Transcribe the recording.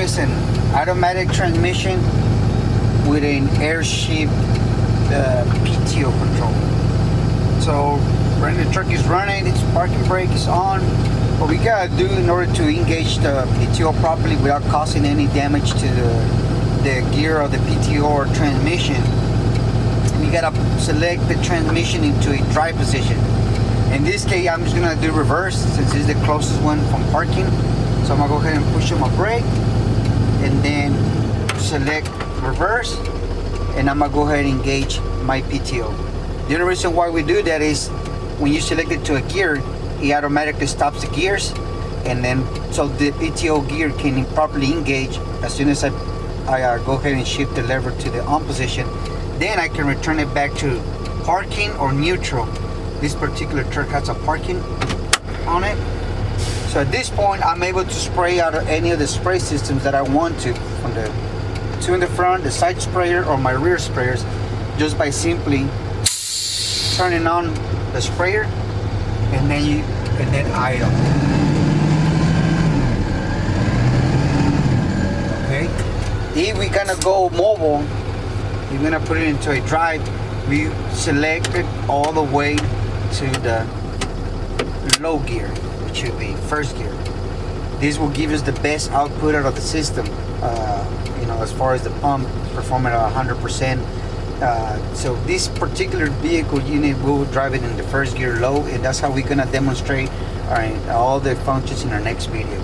is an automatic transmission with an air shift PTO control. So when the truck is running, its parking brake is on. What we gotta do in order to engage the PTO properly without causing any damage to the gear of the PTO or transmission, we gotta select the transmission into a drive position. In this case, I'm just gonna do reverse since it's the closest one from parking. So I'm gonna go ahead and push on my brake and then select reverse, and I'm gonna go ahead and engage my PTO. The only reason why we do that is when you select it to a gear, it automatically stops the gears, and then so the PTO gear can properly engage as soon as I go ahead and shift the lever to the on position. Then I can return it back to parking or neutral. This particular truck has a parking on it. So at this point, I'm able to spray out of any of the spray systems that I want to, from the two in the front, the side sprayer, or my rear sprayers, just by simply turning on the sprayer and then idle. Okay. If we're gonna go mobile, you're gonna put it into a drive. We select it all the way to the low gear, which should be first gear. This will give us the best output out of the system. As far as the pump performing at 100%. So this particular vehicle unit will drive it in the first gear low, and that's how we're gonna demonstrate all the functions in our next video.